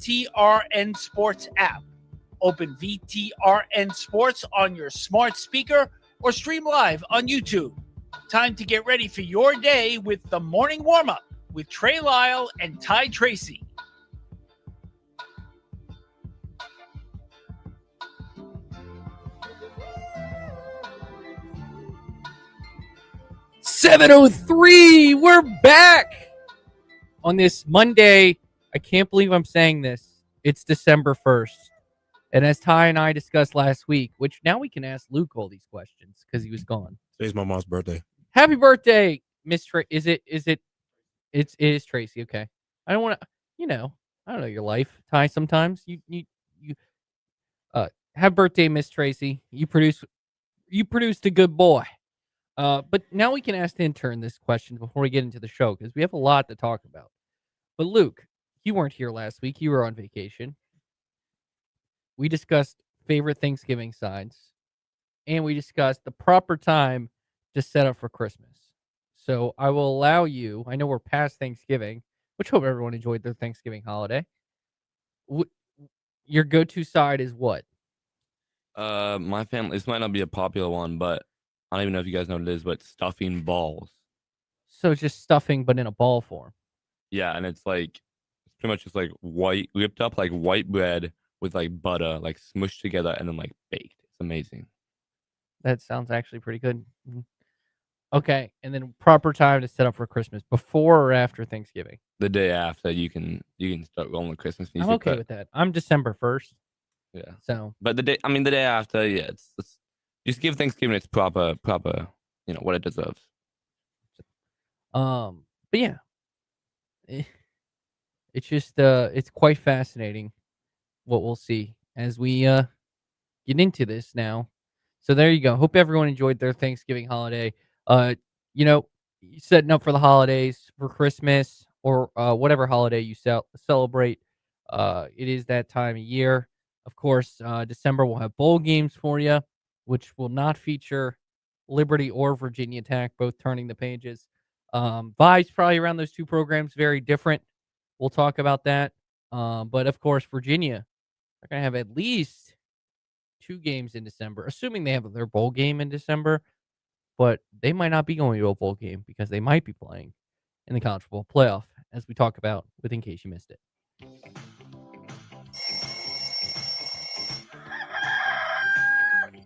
VTRN Sports app. Open VTRN Sports on your smart speaker or stream live on YouTube. Time to get ready for your day with the morning warm-up with Trey Lyle and Ty Tracy. .703, we're back on this Monday. I can't believe I'm saying this. It's December 1st. And as Ty and I discussed last week, which now we can ask Luke all these questions because he was gone. Today's my mom's birthday. Happy birthday, Miss Tracy. It is Tracy, okay. I don't want to, I don't know your life, Ty, sometimes. Happy birthday, Miss Tracy. You produced a good boy. But now we can ask the intern this question before we get into the show because we have a lot to talk about. But Luke, you weren't here last week. You were on vacation. We discussed favorite Thanksgiving sides, and we discussed the proper time to set up for Christmas. So I will allow you, I know we're past Thanksgiving, which I hope everyone enjoyed their Thanksgiving holiday. Your go-to side is what? My family, this might not be a popular one, but I don't even know if you guys know what it is, but stuffing balls. So it's just stuffing, but in a ball form. Yeah, and it's pretty much just whipped up like white bread with like butter, like smushed together and then like baked. It's amazing. That sounds actually pretty good. Okay, and then proper time to set up for Christmas, before or after Thanksgiving? The day after, you can start going with Christmas music. I'm okay with that. I'm December 1st. Yeah. So, but the day after, yeah, it's just give Thanksgiving its proper, what it deserves. But yeah, it's just it's quite fascinating what we'll see as we get into this now. So there you go. Hope everyone enjoyed their Thanksgiving holiday. Setting up for the holidays, for Christmas, or whatever holiday you celebrate. It is that time of year. Of course, December will have bowl games for you, which will not feature Liberty or Virginia Tech, both turning the pages. Vibes probably around those two programs very different. We'll talk about that. But of course, Virginia are going to have at least 2 games in December, assuming they have their bowl game in December. But they might not be going to a bowl game because they might be playing in the college football playoff, as we talk about with In Case You Missed It.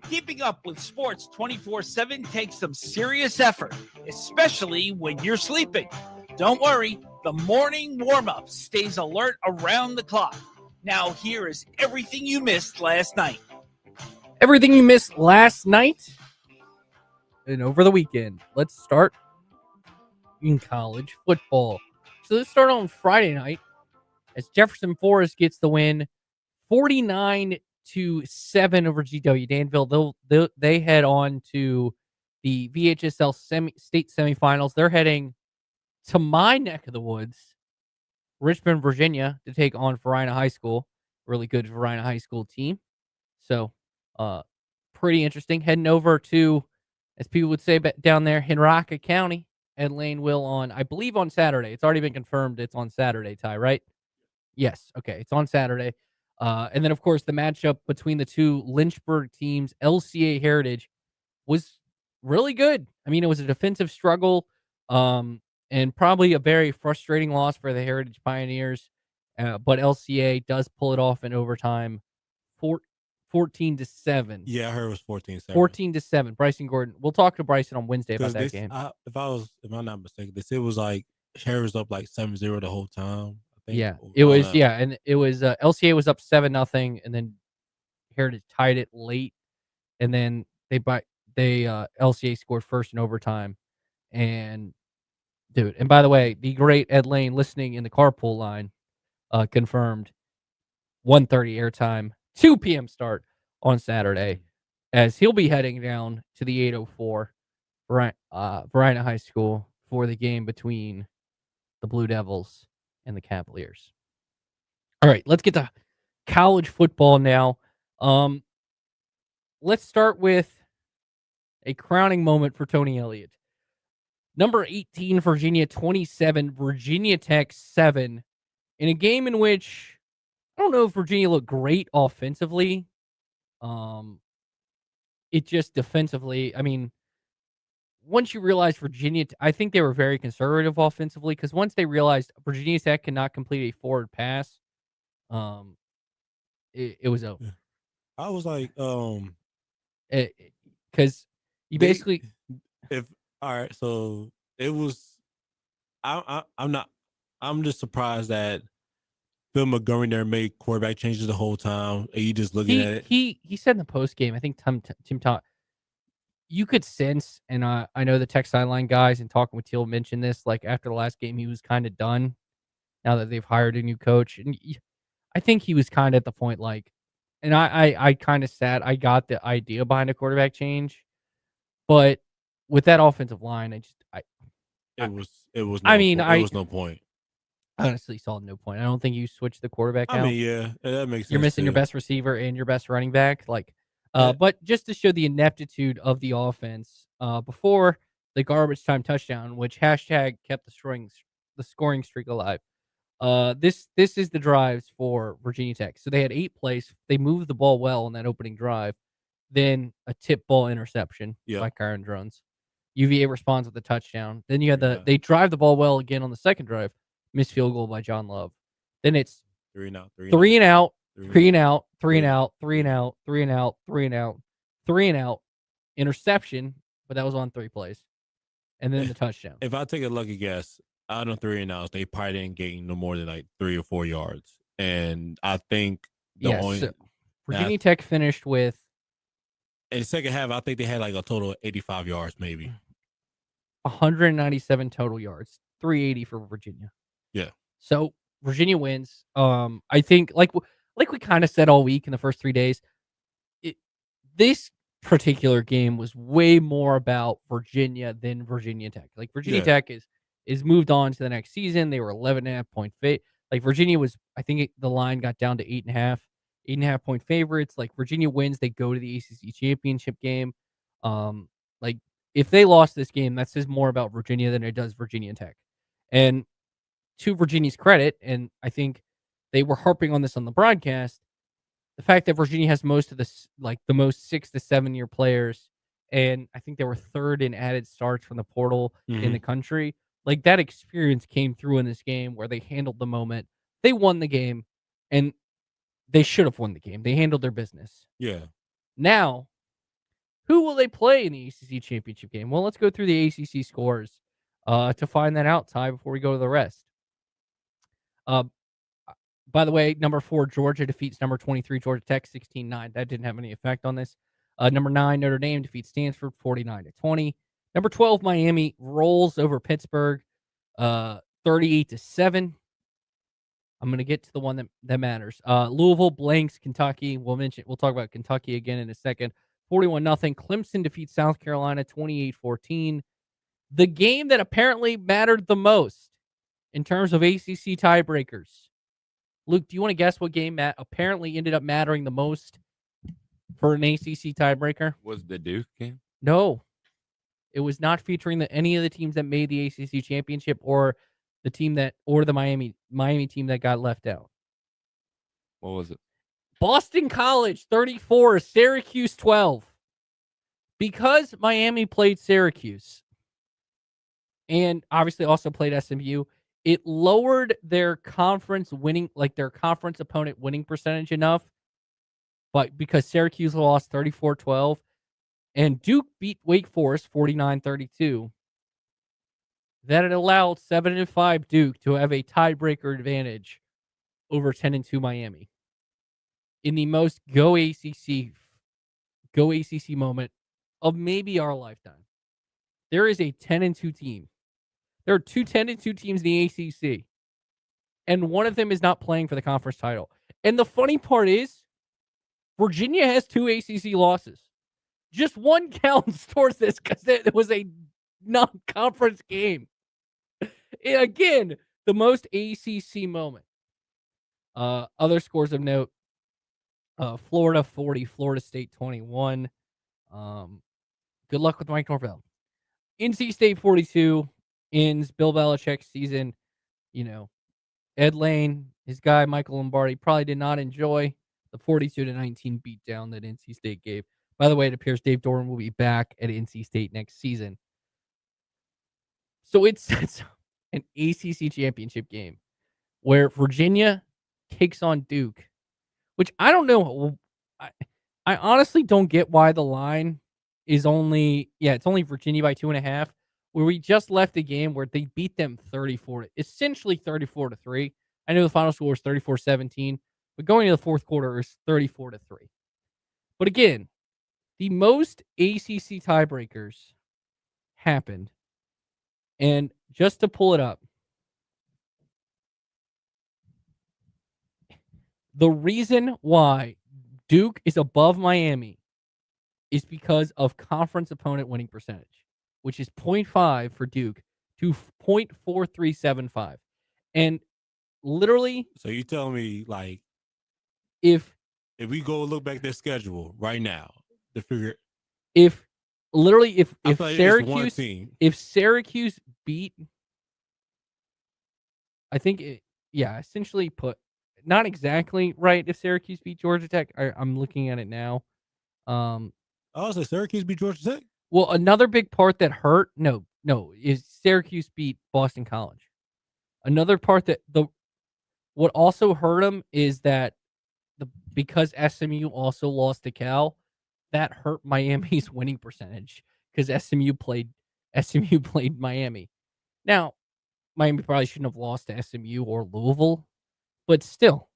Keeping up with sports 24/7 takes some serious effort, especially when you're sleeping. Don't worry, the morning warm-up stays alert around the clock. Now here is everything you missed last night. Everything you missed last night and over the weekend. Let's start in college football. So let's start on Friday night as Jefferson Forest gets the win 49-7 over GW Danville. They head on to the VHSL state semifinals. They're heading to my neck of the woods, Richmond, Virginia, to take on Varina High School. Really good Varina High School team. So, pretty interesting. Heading over to, as people would say down there, Henrica County and Laneville I believe on Saturday. It's already been confirmed it's on Saturday, Ty, right? Yes. Okay. It's on Saturday. And then, of course, the matchup between the two Lynchburg teams, LCA Heritage, was really good. I mean, it was a defensive struggle and probably a very frustrating loss for the Heritage Pioneers. But LCA does pull it off in overtime, 14-7. Yeah, I heard it was 14-7. 14-7. Bryson Gordon. We'll talk to Bryson on Wednesday about that game. If I'm not mistaken, they said it was like Harris up like 7-0 the whole time. I think. Yeah, it was. Yeah, and it was LCA was up 7-0, and then Heritage tied it late, and then LCA scored first in overtime, and and by the way, the great Ed Lane listening in the carpool line confirmed 1:30 airtime, 2 p.m. start on Saturday, as he'll be heading down to the 804 Varina High School for the game between the Blue Devils and the Cavaliers. All right, let's get to college football now. Let's start with a crowning moment for Tony Elliott. Number 18, Virginia 27, Virginia Tech 7, in a game in which I don't know if Virginia looked great offensively. It just defensively. I mean, once you realize I think they were very conservative offensively because once they realized Virginia Tech cannot complete a forward pass, um, it was over. I was like, Because you they basically if all right, so it was. I'm not. I'm just surprised that Phil Montgomery there made quarterback changes the whole time. And you just looking at it. he said in the post game, I think Tim you could sense, and I know the tech sideline guys and talking with Teal mentioned this. Like after the last game, he was kind of done. Now that they've hired a new coach, and I think he was kind of at the point like, and I kind of sat. I got the idea behind a quarterback change, but with that offensive line, It was I no mean, it was no point. I honestly saw no point. I don't think you switch the quarterback I out. mean, yeah, that makes sense. You're missing your too. best receiver and your best running back. Like, Yeah. but just to show the ineptitude of the offense, before the garbage time touchdown, which hashtag kept the scoring streak alive. This is the drives for Virginia Tech. So they had 8 plays. They moved the ball well in that opening drive. Then a tip ball interception by Kyron Drones. UVA responds with a touchdown. Then you had they drive the ball well again on the second drive. Missed field goal by John Love. Then it's 3 and out, 3 and out, 3 and out, 3 and out, 3 and out, 3 and out, 3 and out, 3 and out, interception, but that was on 3 plays. And then the touchdown. If I take a lucky guess, out of 3 and outs, they probably didn't gain no more than like 3 or 4 yards. And I think Virginia Tech finished with in the second half, I think they had like a total of 85 yards, maybe 197 total yards, 380 for Virginia. Yeah. So Virginia wins. I think like we kind of said all week in the first 3 days, this particular game was way more about Virginia than Virginia Tech. Like Virginia Tech is moved on to the next season. They were 11.5-point favorite. Like Virginia was, I think the line got down to 8.5-point favorites. Like Virginia wins, they go to the ACC championship game. Like if they lost this game, that says more about Virginia than it does Virginia Tech. And to Virginia's credit, and I think they were harping on this on the broadcast, the fact that Virginia has most of the most 6 to 7 year players, and I think they were third in added starts from the portal in the country. Like that experience came through in this game where they handled the moment. They won the game, and they should have won the game. They handled their business. Yeah. Now, who will they play in the ACC championship game? Well, let's go through the ACC scores to find that out, Ty, before we go to the rest. By the way, number 4, Georgia defeats number 23, Georgia Tech, 16-9. That didn't have any effect on this. Number 9, Notre Dame defeats Stanford, 49-20. Number 12, Miami rolls over Pittsburgh, 38-7. I'm going to get to the one that matters. Louisville blanks Kentucky. We'll talk about Kentucky again in a second. 41-0. Clemson defeats South Carolina, 28-14. The game that apparently mattered the most in terms of ACC tiebreakers. Luke, do you want to guess what game apparently ended up mattering the most for an ACC tiebreaker? Was the Duke game? No. It was not featuring any of the teams that made the ACC championship or the Miami team that got left out. What was it? Boston College 34, Syracuse 12. Because Miami played Syracuse and obviously also played SMU, it lowered their conference opponent winning percentage enough, but because Syracuse lost 34-12 and Duke beat Wake Forest 49-32, that it allowed 7-5 Duke to have a tiebreaker advantage over 10-2 Miami in the most go ACC moment of maybe our lifetime. There is a 10-2 team. There are 2 10-2 teams in the ACC, and one of them is not playing for the conference title. And the funny part is, Virginia has 2 ACC losses. Just one counts towards this because it was a non-conference game. And again, the most ACC moment. Other scores of note: Florida 40, Florida State 21. Good luck with Mike Norvell. NC State 42. Ends Bill Belichick's season. Ed Lane his guy Michael Lombardi probably did not enjoy the 42-19 beatdown that NC State gave. By the way, it appears Dave Doran will be back at NC State next season. So it's an ACC championship game where Virginia takes on Duke, which I don't know. I honestly don't get why the line is only it's only Virginia by 2.5. Where we just left a game where they beat them essentially 34-3. I know the final score was 34-17, but going into the fourth quarter is 34-3. But again, the most ACC tiebreakers happened, and just to pull it up, the reason why Duke is above Miami is because of conference opponent winning percentage, which is 0.5 for Duke to 0.4375. And literally, so you tell me, like, if we go look back at their schedule right now to figure, if Syracuse beat, I think essentially put, not exactly right, if Syracuse beat Georgia Tech. I'm looking at it now. So Syracuse beat Georgia Tech? Well, another big part that hurt, no, is Syracuse beat Boston College. Another part that what also hurt them is that because SMU also lost to Cal, that hurt Miami's winning percentage because SMU played Miami. Now, Miami probably shouldn't have lost to SMU or Louisville, but still,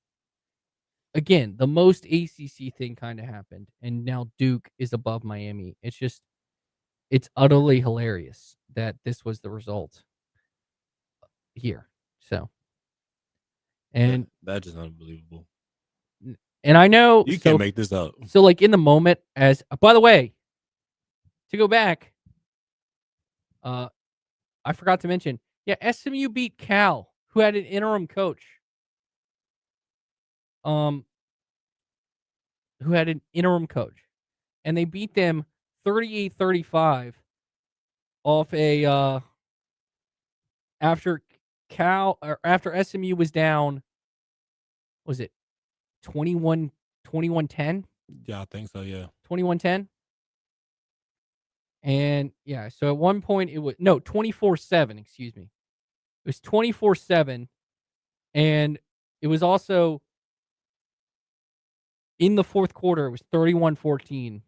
again, the most ACC thing kind of happened, and now Duke is above Miami. It's utterly hilarious that this was the result here. So, and that's just unbelievable. And I know you can't make this up. So, like, in the moment, by the way, to go back, I forgot to mention, SMU beat Cal, who had an interim coach. And they beat them 38-35 off a after SMU was down. Was it 21-10? Yeah, I think so, yeah. 21-10? And so at one point it was 24-7, excuse me. It was 24-7, and it was also in the fourth quarter it was 31-14.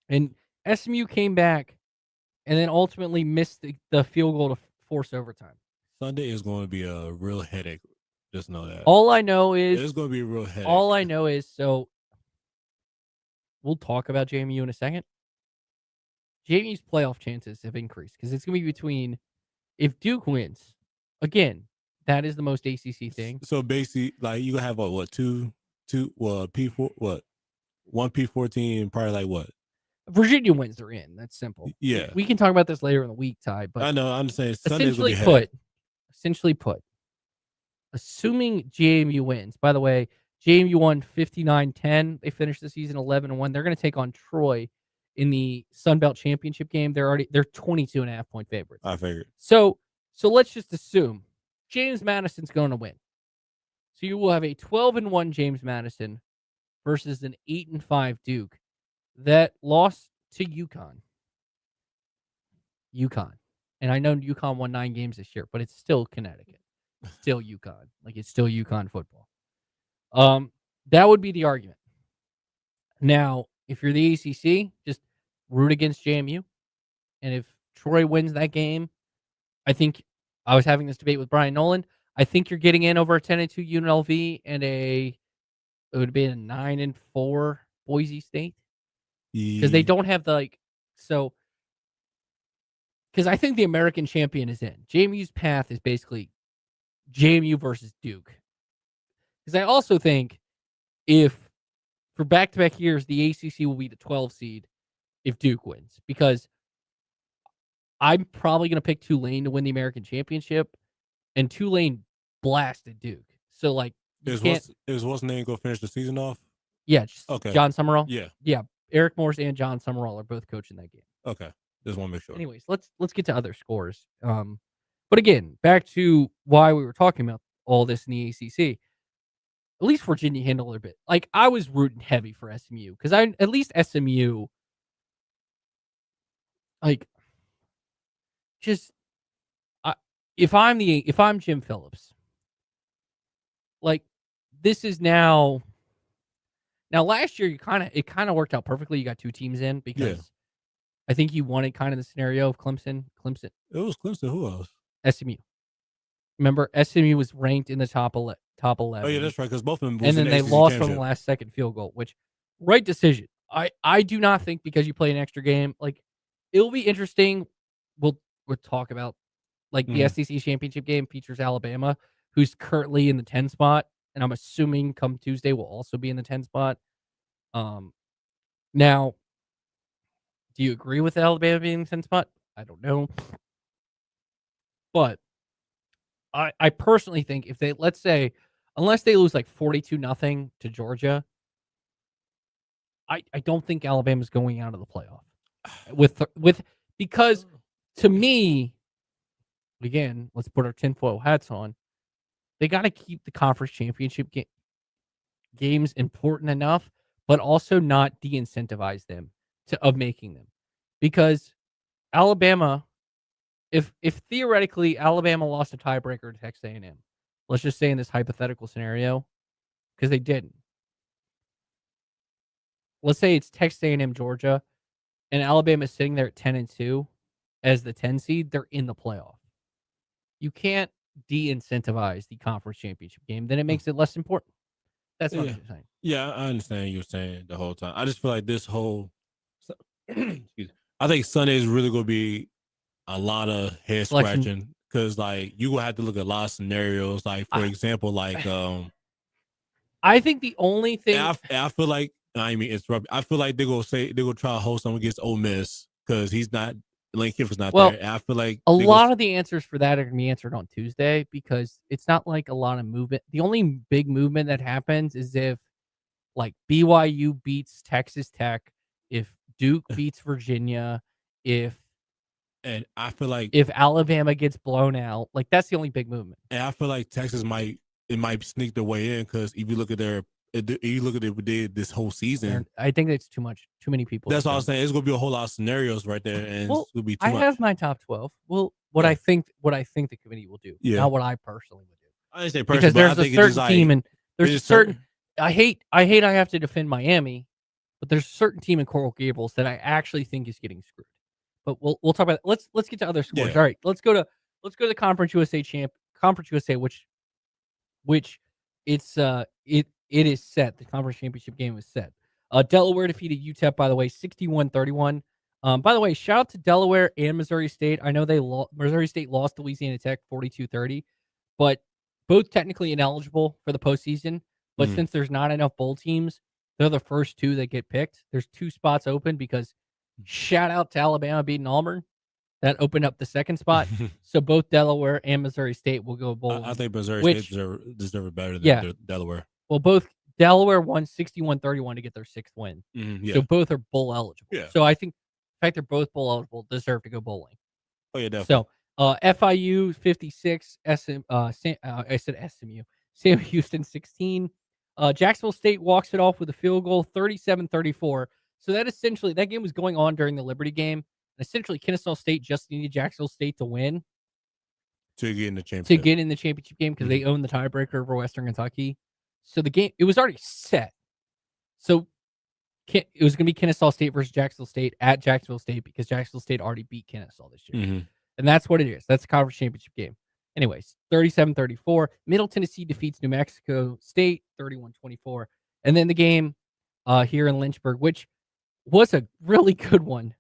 And SMU came back and then ultimately missed the field goal to force overtime. Sunday is going to be a real headache. Just know that. All I know is it's going to be a real headache. All I know is, so we'll talk about JMU in a second. JMU's playoff chances have increased because it's going to be between, if Duke wins, again, that is the most ACC thing. So basically, like, you have P4, one P14, and probably like what? Virginia wins, they're in. That's simple. Yeah, we can talk about this later in the week, Ty. But I know. I'm saying essentially put, assuming JMU wins. By the way, JMU won 59-10. They finished the season 11-1. They're going to take on Troy in the Sun Belt Championship game. They're 22.5 point favorites. I figured. So let's just assume James Madison's going to win. So you will have a 12-1 James Madison versus an 8-5 Duke that lost to UConn. And I know UConn won 9 games this year, but it's still Connecticut. Still UConn. Like, it's still UConn football. That would be the argument. Now, if you're the ACC, just root against JMU. And if Troy wins that game, I think I was having this debate with Brian Nolan. I think you're getting in over a 10-2 UNLV and it would be a 9-4 Boise State. Because they don't have because I think the American champion is in. JMU's path is basically JMU versus Duke. Because I also think if for back-to-back years, the ACC will be the 12 seed if Duke wins. Because I'm probably going to pick Tulane to win the American championship, and Tulane blasted Duke. So, like, is what's name go finish the season off? Yeah, okay. John Summerall. Yeah. Eric Morris and John Summerall are both coaching that game. Okay, just want to make sure. Anyways, let's get to other scores. But again, back to why we were talking about all this in the ACC. At least Virginia handled it a bit. Like, I was rooting heavy for SMU because at least SMU, like, just if I'm Jim Phillips, like, this is now last year it kind of worked out perfectly. You got two teams in because I think you wanted kind of the scenario of Clemson. It was Clemson. Who else? SMU. Remember, SMU was ranked in the top 11. Oh yeah, that's right. Because both of them. And then they lost on the last second field goal, which right decision. I do not think because you play an extra game, like, it'll be interesting. We'll talk about like the SEC championship game features Alabama, who's currently in the 10 spot, and I'm assuming come Tuesday will also be in the 10 spot. Now, do you agree with Alabama being in the 10 spot? I don't know, but I personally think if they, let's say, unless they lose like 42-0 to Georgia, I don't think Alabama's going out of the playoff with because to me, again, let's put our tinfoil hats on. They got to keep the conference championship games important enough, but also not de-incentivize them of making them, because Alabama, if theoretically Alabama lost a tiebreaker to Texas A&M, let's just say in this hypothetical scenario, because they didn't. Let's say it's Texas A&M, Georgia, and Alabama's sitting there at 10-2 as the 10 seed. They're in the playoff. You can't de-incentivize the conference championship game. Then it makes it less important. That's what I'm saying. Yeah, I understand what you're saying the whole time. I just feel like this whole, I think Sunday is really going to be a lot of head scratching because, like, you will have to look at a lot of scenarios. Like, for example, like, I think the only thing I feel like, I mean, it's rubbish. I feel like they're gonna try to hold someone against Ole Miss because he's not, Lane Kiffin's not there. And I feel like a lot of the answers for that are gonna be answered on Tuesday because it's not like a lot of movement. The only big movement that happens is if, like, BYU beats Texas Tech, if Duke beats Virginia, and I feel like if Alabama gets blown out, like, that's the only big movement. And I feel like Texas might sneak their way in because if you look at what they did this whole season, I think it's too many people. That's all I'm saying. It's gonna be a whole lot of scenarios right there, and it's gonna be too much. I have my top 12. Well, what I think the committee will do, not what I personally would do. I didn't say personally, because there's a certain team, and there's a certain. I hate I have to defend Miami, but there's a certain team in Coral Gables that I actually think is getting screwed. But we'll talk about it. Let's get to other scores. All right, let's go to the Conference USA Conference USA, which it's it is set. The conference championship game is set. Delaware defeated UTEP, by the way, 61-31. By the way, shout out to Delaware and Missouri State. I know Missouri State lost to Louisiana Tech 42-30, but both technically ineligible for the postseason. But since there's not enough bowl teams, they're the first two that get picked. There's 2 spots open because shout out to Alabama beating Auburn. That opened up the second spot. So both Delaware and Missouri State will go bowling. I think Missouri State deserve it better than Delaware. Well, both Delaware won 61-31 to get their 6th win. So both are bowl eligible. Yeah. So I think the fact they're both bowl eligible deserve to go bowling. Oh, yeah, definitely. So FIU 56, I said SMU, Sam Houston 16. Jacksonville State walks it off with a field goal, 37-34. So that game was going on during the Liberty game. And essentially, Kennesaw State just needed Jacksonville State to win to get in the championship game because they own the tiebreaker over Western Kentucky. So the game, it was already set. So it was going to be Kennesaw State versus Jacksonville State at Jacksonville State because Jacksonville State already beat Kennesaw this year. And that's what it is. That's the conference championship game. Anyways, 37-34. Middle Tennessee defeats New Mexico State 31-24. And then the game here in Lynchburg, which was a really good one.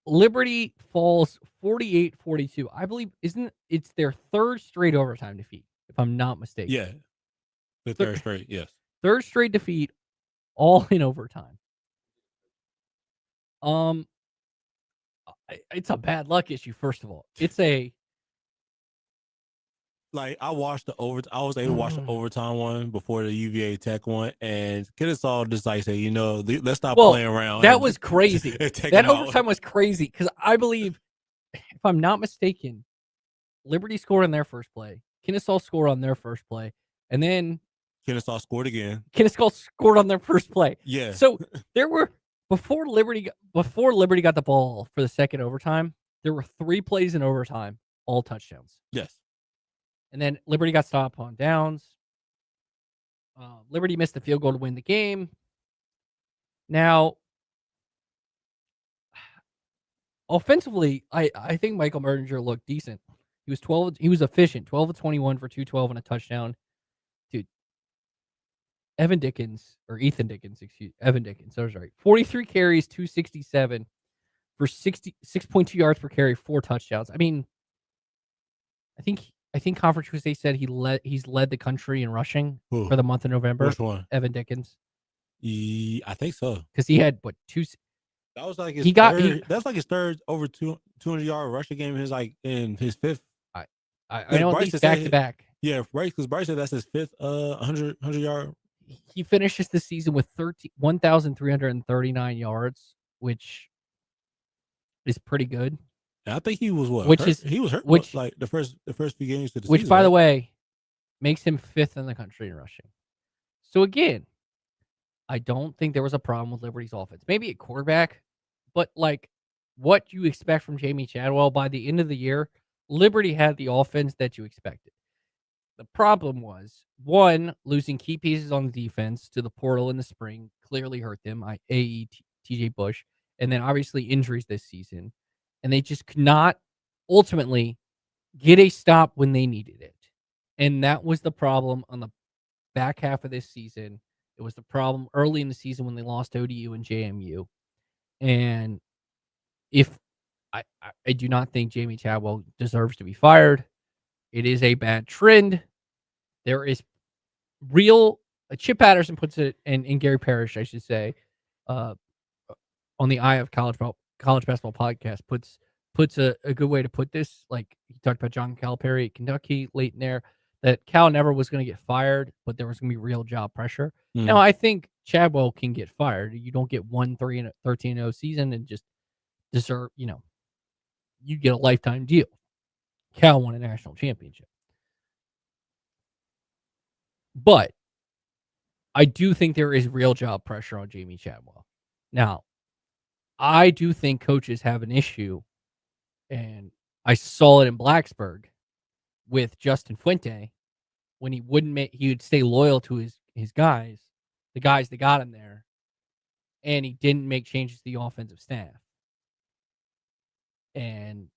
Liberty falls 48-42. I believe it's their 3rd straight overtime defeat, if I'm not mistaken. Yeah. The 3rd straight, yes. 3rd straight defeat, all in overtime. It's a bad luck issue, first of all. It's a like I was able to watch the overtime one before the UVA Tech one, and Kennesaw just like say, let's stop playing around. That was crazy. That overtime was crazy because I believe, if I'm not mistaken, Liberty scored on their first play. Kennesaw scored on their first play. And then Kennesaw scored again. Kennesaw scored on their first play. Yeah. So there were before Liberty got the ball for the second overtime, there were 3 plays in overtime, all touchdowns. Yes. And then Liberty got stopped on downs. Liberty missed the field goal to win the game. Now, offensively, I think Michael Merdinger looked decent. He was efficient, 12 of 21 for 212 and a touchdown. Dude, Evan Dickens, I was right. 43 carries, 267 for 6.2 yards per carry, 4 touchdowns. I mean, I think Conference USA said he's led the country in rushing for the month of November. Which one? Evan Dickens. I think so. Because he had two. That was like that's like his third over 200-yard rushing game. In his fifth. I don't think back to back. Yeah, right. Because Bryce said that's his fifth 100-yard. He finishes the season with 1,339 yards, which is pretty good. I think he was he was hurt like the first few games of the season. Which, by the way, makes him 5th in the country in rushing. So again, I don't think there was a problem with Liberty's offense. Maybe at quarterback, but like what you expect from Jamie Chadwell by the end of the year, Liberty had the offense that you expected. The problem was, one, losing key pieces on the defense to the portal in the spring clearly hurt them, i.e. TJ Bush, and then obviously injuries this season. And they just could not ultimately get a stop when they needed it. And that was the problem on the back half of this season. It was the problem early in the season when they lost ODU and JMU. And if I do not think Jamie Chadwell deserves to be fired. It is a bad trend. There is real Chip Patterson puts it, and Gary Parrish, I should say, on the Eye of College Basketball podcast puts a good way to put this. Like he talked about John Calipari at Kentucky late in there, that Cal never was going to get fired, but there was going to be real job pressure. Now I think Chadwell can get fired. You don't get 1-13-0 season and just deserve, you get a lifetime deal. Cal won a national championship. But I do think there is real job pressure on Jamie Chadwell. Now, I do think coaches have an issue, and I saw it in Blacksburg with Justin Fuente when he would stay loyal to his guys, the guys that got him there, and he didn't make changes to the offensive staff. And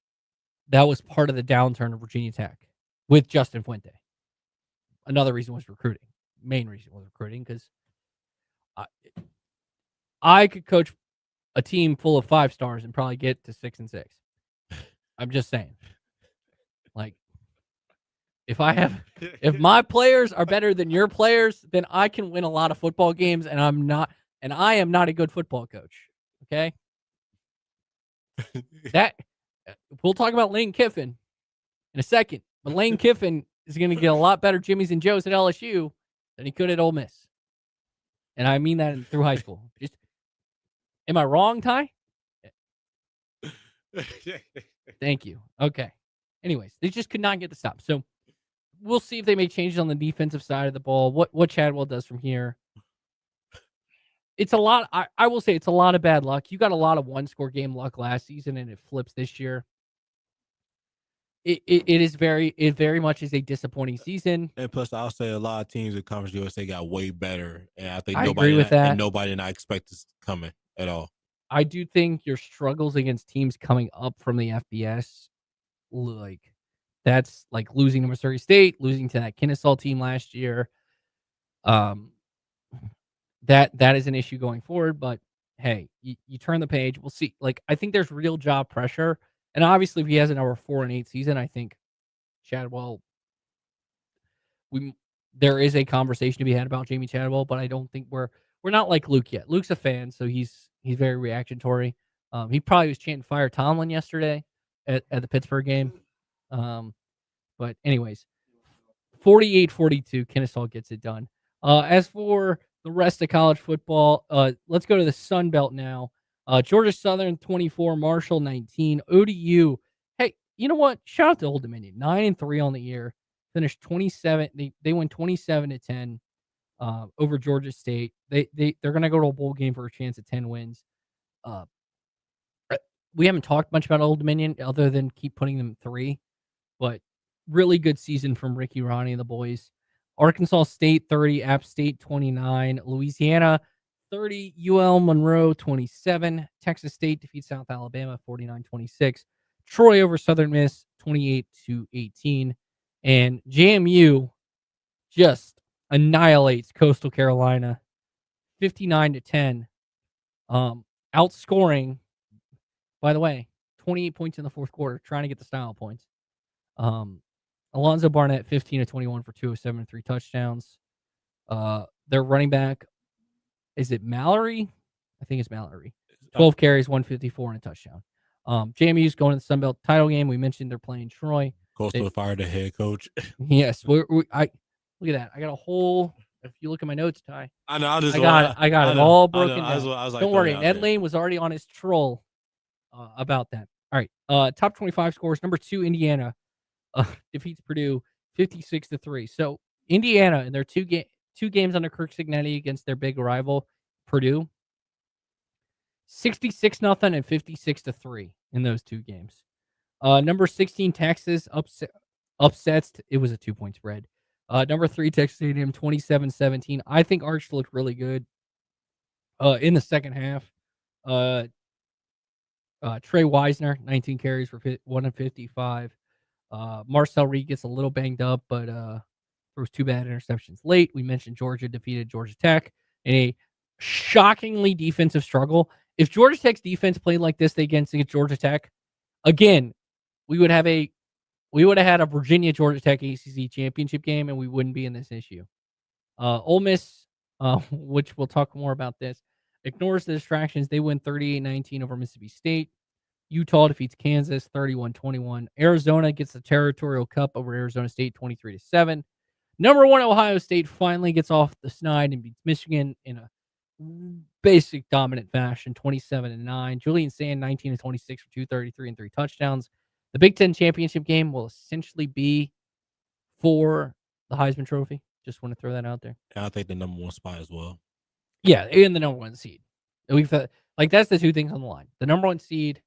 that was part of the downturn of Virginia Tech with Justin Fuente. Another reason was recruiting. Main reason was recruiting, because I could coach a team full of 5 stars and probably get to 6-6. I'm just saying. Like, if my players are better than your players, then I can win a lot of football games, and I am not a good football coach. Okay? That we'll talk about Lane Kiffin in a second, but Lane Kiffin is going to get a lot better Jimmys and Joes at LSU than he could at Ole Miss, and I mean that through high school. Just, am I wrong, Ty? Thank you. Okay. Anyways, they just could not get the stop. So we'll see if they make changes on the defensive side of the ball. What Chadwell does from here. It's a lot. I will say it's a lot of bad luck. You got a lot of 1-score game luck last season, and it flips this year. It very much is a disappointing season. And plus, I'll say a lot of teams at Conference USA got way better, and I think agree with that. And nobody did not expect this coming at all. I do think your struggles against teams coming up from the FBS, like that's like losing to Missouri State, losing to that Kennesaw team last year. That is an issue going forward, but hey, you turn the page. We'll see. Like, I think there's real job pressure. And obviously, if he has an over 4-8 season, I think Chadwell, there is a conversation to be had about Jamie Chadwell, but I don't think we're not like Luke yet. Luke's a fan, so he's very reactionary. He probably was chanting "Fire Tomlin" yesterday at the Pittsburgh game. But anyways, 48-42, Kennesaw gets it done. As for the rest of college football, let's go to the Sun Belt now. Georgia Southern 24, Marshall 19, ODU. Hey, you know what? Shout out to Old Dominion. 9-3 on the year. Finished 27. They win 27-10 over Georgia State. They're gonna go to a bowl game for a chance at 10 wins. Uh, we haven't talked much about Old Dominion other than keep putting them 3, but really good season from Ricky, Ronnie, and the boys. Arkansas State 30, App State 29, Louisiana 30, UL Monroe 27, Texas State defeats South Alabama 49-26, Troy over Southern Miss 28-18, and JMU just annihilates Coastal Carolina 59-10, outscoring, by the way, 28 points in the fourth quarter, trying to get the style points. Alonzo Barnett, 15-21 for 207 and 3 touchdowns. Their running back, is it Mallory? I think it's Mallory. 12 carries, 154 and a touchdown. JMU's going to the Sun Belt title game. We mentioned they're playing Troy. Coastal fired the head coach. Yes, look at that. I got a whole. If you look at my notes, Ty, I know. I got it all broken down. I was like, don't worry, Ned Lane was already on his troll about that. All right, top 25 scores. Number 2, Indiana defeats Purdue 56-3. So Indiana in their two games under Kirk Cignetti against their big rival Purdue, 66-0 and 56-3 in those 2 games. Number 16 Texas upsets. It was a 2-point spread. Number 3 Texas A&M 27-17. I think Arch looked really good in the second half. Trey Wisner 19 carries for 155. Marcel Reed gets a little banged up, but throws 2 bad interceptions late. We mentioned Georgia defeated Georgia Tech in a shockingly defensive struggle. If Georgia Tech's defense played like this against Georgia Tech, again, we would have had a Virginia Georgia Tech ACC championship game, and we wouldn't be in this issue. Ole Miss, which we'll talk more about this, ignores the distractions. They win 38-19 over Mississippi State. Utah defeats Kansas 31-21. Arizona gets the Territorial Cup over Arizona State 23-7. Number 1 Ohio State finally gets off the snide and beats Michigan in a basic dominant fashion 27-9. Julian Sand 19-26 for 233 and 3 touchdowns. The Big Ten championship game will essentially be for the Heisman Trophy. Just want to throw that out there. And I think the number 1 spot as well. Yeah, and the number 1 seed. We've that's the 2 things on the line. The number 1 seed.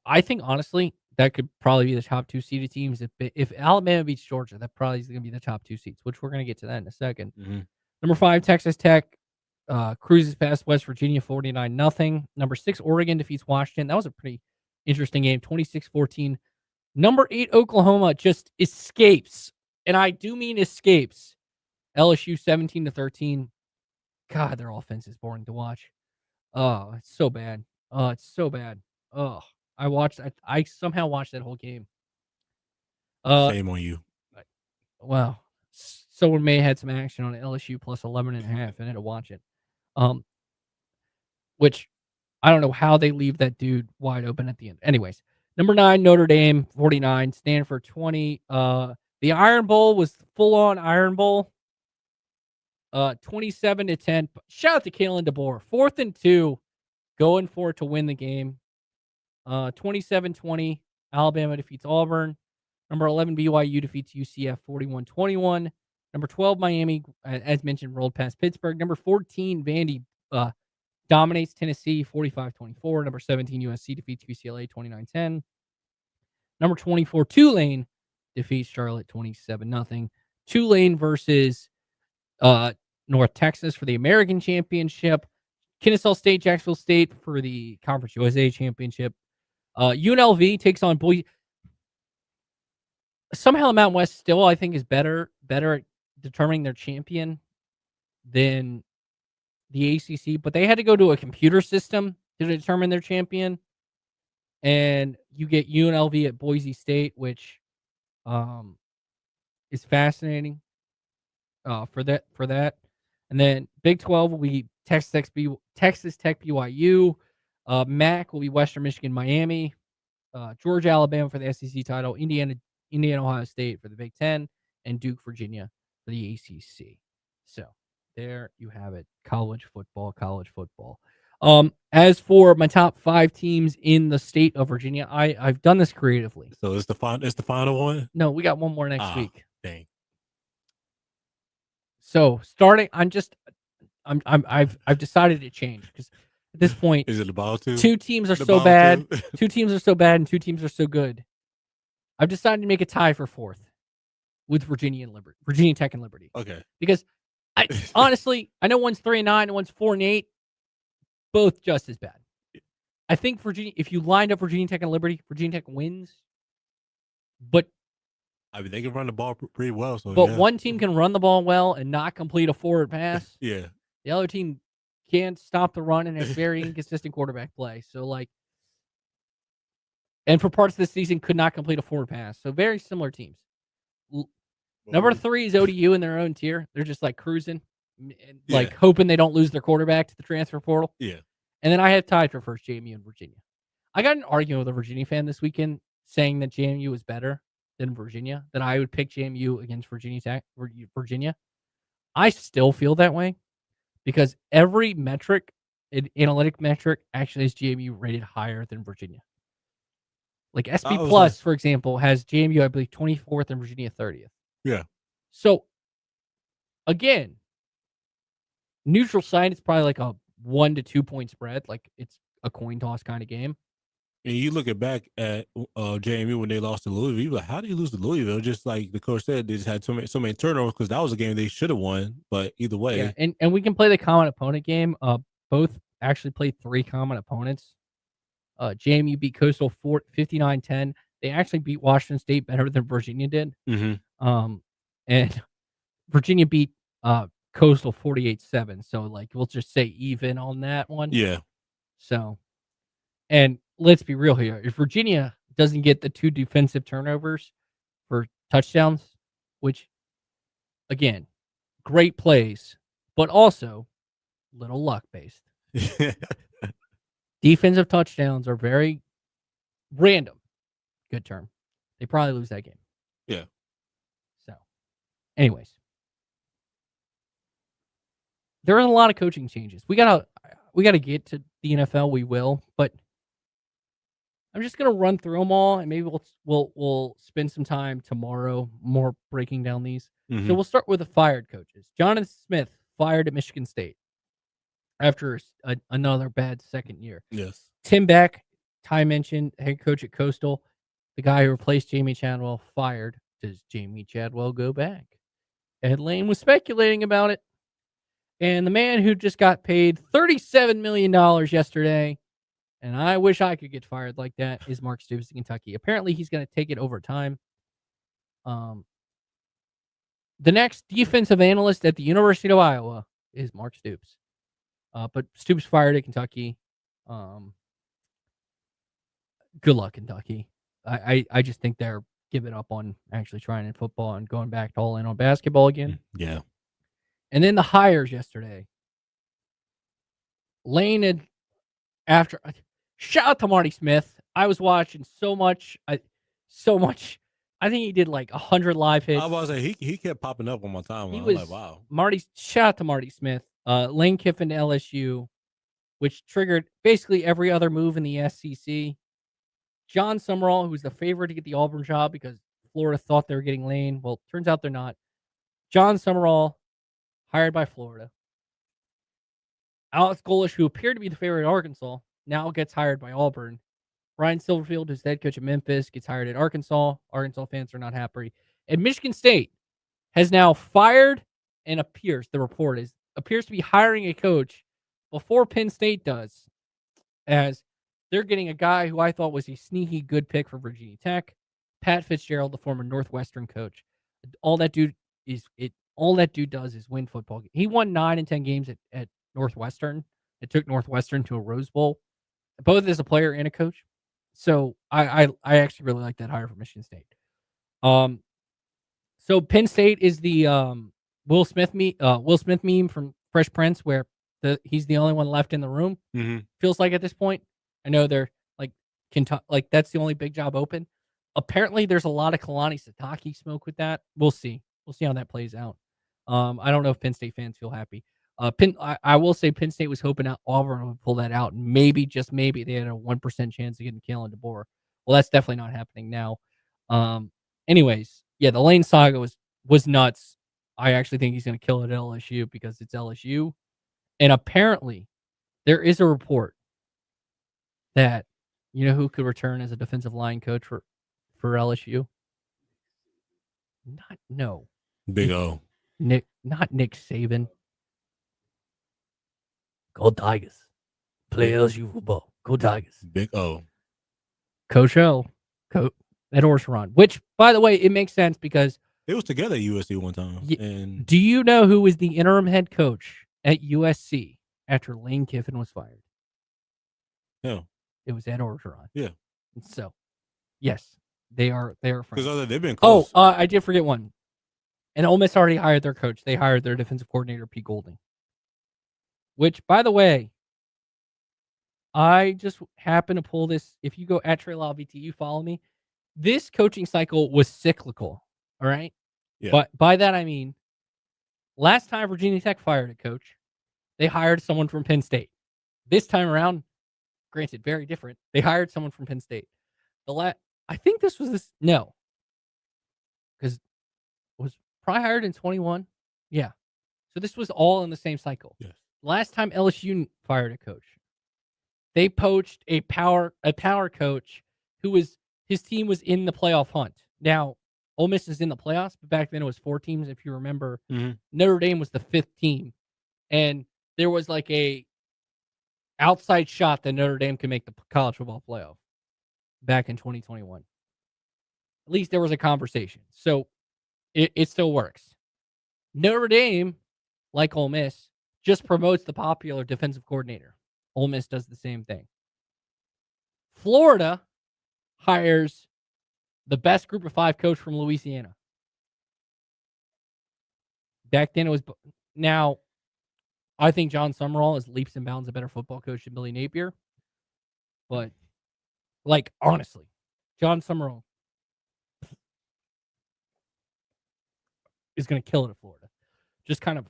I think honestly that could probably be the top 2 seeded teams. If Alabama beats Georgia, that probably is going to be the top 2 seeds, which we're going to get to that in a second. Mm-hmm. Number 5 Texas Tech cruises past West Virginia 49-0. Number 6 Oregon defeats Washington. That was a pretty interesting game, 26-14. Number 8 Oklahoma just escapes, and I do mean escapes, LSU 17-13. God, their offense is boring to watch. Oh, it's so bad. Oh, it's so bad. Oh, I somehow watched that whole game. Shame on you. Well, someone may have had some action on LSU plus 11.5 and had to watch it. Which I don't know how they leave that dude wide open at the end. Anyways, number 9 Notre Dame 49, Stanford 20. The Iron Bowl was full on Iron Bowl. 27-10. Shout out to Kalen DeBoer. 4th and 2, going for it to win the game. 27-20. Alabama defeats Auburn. Number 11 BYU defeats UCF 41-21. Number 12 Miami, as mentioned, rolled past Pittsburgh. Number 14 Vandy dominates Tennessee 45-24. Number 17 USC defeats UCLA 29-10. Number 24 Tulane defeats Charlotte 27-0. Tulane versus North Texas for the American Championship. Kennesaw State, Jacksonville State for the Conference USA Championship. UNLV takes on Boise. Somehow the Mountain West still, I think, is better at determining their champion than the ACC, but they had to go to a computer system to determine their champion. And you get UNLV at Boise State, which is fascinating for that. And then Big 12 will be Texas Tech BYU. MAC will be Western Michigan Miami. Georgia Alabama for the SEC title. Indiana Ohio State for the Big 10, and Duke Virginia for the ACC. So there you have it. College football. As for my top 5 teams in the state of Virginia, I've done this creatively. So it's the final one? No, we got one more next week. Dang. So starting, I've decided to change because at this point, is it the ball two? 2 teams are so bad. 2 teams are so bad, and 2 teams are so good. I've decided to make a tie for 4th with Virginia Tech and Liberty. Okay. Because honestly, I know one's 3-9 and one's 4-8, both just as bad. I think Virginia, if you lined up Virginia Tech and Liberty, Virginia Tech wins. But I mean, they can run the ball pretty well. So, but one team can run the ball well and not complete a forward pass. Yeah. The other team can't stop the run and has very inconsistent quarterback play. So, and for parts of the season, could not complete a forward pass. So, very similar teams. Number 3 is ODU in their own tier. They're just cruising, hoping they don't lose their quarterback to the transfer portal. Yeah. And then I have tied for first JMU and Virginia. I got an argument with a Virginia fan this weekend saying that JMU was better than Virginia, that I would pick JMU against Virginia. I still feel that way because every analytic metric, actually has JMU rated higher than Virginia. Like SP Plus, for example, has JMU, I believe, 24th and Virginia 30th. Yeah. So, again, neutral site, it's probably a 1 to 2 point spread. It's a coin toss kind of game. And you look back at JMU when they lost to Louisville, you're like, how did you lose to Louisville? Just like the coach said, they just had so many turnovers because that was a game they should have won. But either way. Yeah, and we can play the common opponent game. Both actually played 3 common opponents. JMU beat Coastal 59-10. They actually beat Washington State better than Virginia did. Mm-hmm. And Virginia beat Coastal 48-7. So we'll just say even on that one. Yeah. So, and let's be real here. If Virginia doesn't get the 2 defensive turnovers for touchdowns, which again, great plays, but also little luck based. Defensive touchdowns are very random. Good term. They probably lose that game. Yeah. So, anyways, there are a lot of coaching changes. We gotta get to the NFL. We will, but I'm just gonna run through them all, and maybe we'll spend some time tomorrow more breaking down these. Mm-hmm. So we'll start with the fired coaches. Jonathan Smith fired at Michigan State after another bad second year. Yes. Tim Beck, Ty mentioned, head coach at Coastal, the guy who replaced Jamie Chadwell, fired. Does Jamie Chadwell go back? Ed Lane was speculating about it. And the man who just got paid $37 million yesterday, and I wish I could get fired like that, is Mark Stoops in Kentucky. Apparently, he's going to take it over time. The next defensive analyst at the University of Iowa is Mark Stoops. But Stoops fired at Kentucky. Good luck, Kentucky. I just think they're giving up on actually trying in football and going back to all in on basketball again. Yeah. And then the hires yesterday. Lane had shout out to Marty Smith. I was watching so much. I think he did 100 live hits. I was like, he kept popping up on my timeline. I was like, wow. Shout out to Marty Smith. Lane Kiffin to LSU, which triggered basically every other move in the SEC. John Summerall, who's the favorite to get the Auburn job because Florida thought they were getting Lane. Well, turns out they're not. John Summerall, hired by Florida. Alex Golish, who appeared to be the favorite at Arkansas, now gets hired by Auburn. Ryan Silverfield, who's the head coach at Memphis, gets hired at Arkansas. Arkansas fans are not happy. And Michigan State has now fired and appears to be hiring a coach before Penn State does, as they're getting a guy who I thought was a sneaky good pick for Virginia Tech, Pat Fitzgerald, the former Northwestern coach. All that dude does is win football games. He won 9 and 10 games at Northwestern. It took Northwestern to a Rose Bowl, both as a player and a coach. So I actually really like that hire for Michigan State. So Penn State is the Will Smith meme from Fresh Prince, where he's the only one left in the room. Mm-hmm. Feels like at this point. I know they're that's the only big job open. Apparently, there's a lot of Kalani Sitake smoke with that. We'll see. We'll see how that plays out. I don't know if Penn State fans feel happy. I will say Penn State was hoping Auburn would pull that out, and maybe, just maybe, they had a 1% chance of getting Kalen DeBoer. Well, that's definitely not happening now. Anyways, yeah, the Lane saga was nuts. I actually think he's going to kill it at LSU because it's LSU. And apparently, there is a report that, you know who could return as a defensive line coach for LSU? Big O. Not Nick Saban. Go Tigers. Play LSU football. Go Tigers. Big O. Coach O. Ed Orgeron. Which, by the way, it makes sense because they was together at USC one time. And do you know who was the interim head coach at USC after Lane Kiffin was fired? No. It was Ed Orgeron. Yeah. So, yes, they are friends. Because they've been close. Oh, I did forget one. And Ole Miss already hired their coach. They hired their defensive coordinator, Pete Golding. Which, by the way, I just happen to pull this. If you go at Trey Lyle VT, you follow me. This coaching cycle was cyclical. All right. Yeah. But by that, I mean, last time Virginia Tech fired a coach, they hired someone from Penn State. This time around, granted, very different. They hired someone from Penn State. I think this was this. No. Because it was probably hired in 21. Yeah. So this was all in the same cycle. Yes. Last time LSU fired a coach, they poached a power coach his team was in the playoff hunt. Now, Ole Miss is in the playoffs, but back then it was 4 teams. If you remember, Notre Dame was the 5th team, and there was like a outside shot that Notre Dame could make the college football playoff back in 2021. At least there was a conversation, so it still works. Notre Dame, like Ole Miss, just promotes the popular defensive coordinator. Ole Miss does the same thing. Florida hires the best group of 5 coach from Louisiana. Back then it was. Now, I think John Summerall is leaps and bounds a better football coach than Billy Napier. But, like, honestly, John Summerall is going to kill it at Florida. Just kind of.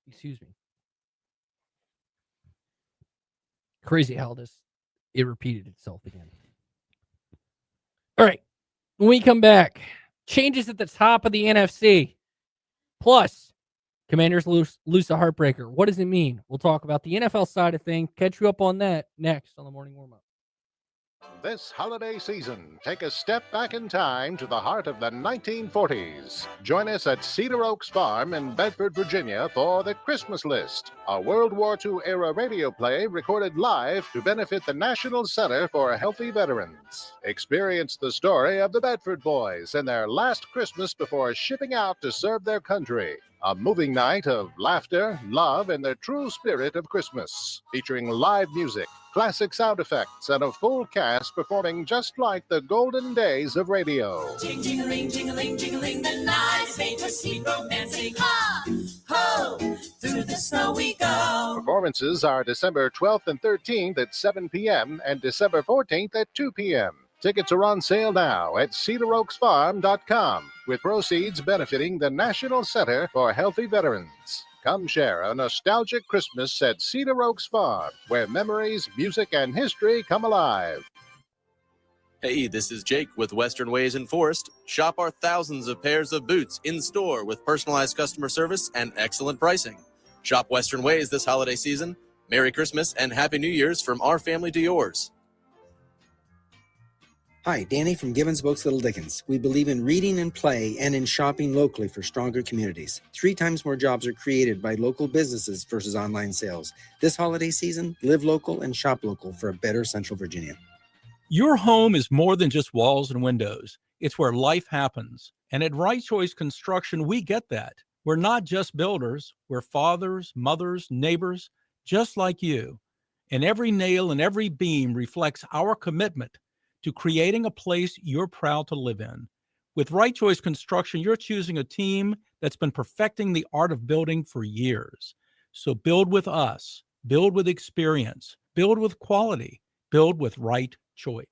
Excuse me. Crazy how it repeated itself again. All right. When we come back, changes at the top of the NFC. Plus, Commanders lose a heartbreaker. What does it mean? We'll talk about the NFL side of things. Catch you up on that next on the Morning Warm-Up. This holiday season, take a step back in time to the heart of the 1940s. Join us at Cedar Oaks Farm in Bedford, Virginia for The Christmas List, a World War II-era radio play recorded live to benefit the National Center for Healthy Veterans. Experience the story of the Bedford boys and their last Christmas before shipping out to serve their country. A moving night of laughter, love, and the true spirit of Christmas, featuring live music, classic sound effects, and a full cast performing just like the golden days of radio. Jing-jing-a-ling, jing-a-ling, jing-a-ling, the night is made for sweet romancing. Ha! Ho! Through the snow we go. Performances are December 12th and 13th at 7 p.m. and December 14th at 2 p.m. Tickets are on sale now at cedaroaksfarm.com, with proceeds benefiting the National Center for Healthy Veterans. Come share a nostalgic Christmas at Cedar Oaks Farm, where memories, music, and history come alive. Hey, this is Jake with Western Ways in Forest. Shop our thousands of pairs of boots in-store with personalized customer service and excellent pricing. Shop Western Ways this holiday season. Merry Christmas and Happy New Year's from our family to yours. Hi, Danny from Gibbons Books Little Dickens. We believe in reading and play and in shopping locally for stronger communities. 3 times more jobs are created by local businesses versus online sales. This holiday season, live local and shop local for a better Central Virginia. Your home is more than just walls and windows. It's where life happens. And at Right Choice Construction, we get that. We're not just builders. We're fathers, mothers, neighbors, just like you. And every nail and every beam reflects our commitment to creating a place you're proud to live in. With Right Choice Construction, you're choosing a team that's been perfecting the art of building for years. So build with us, build with experience, build with quality, build with Right Choice.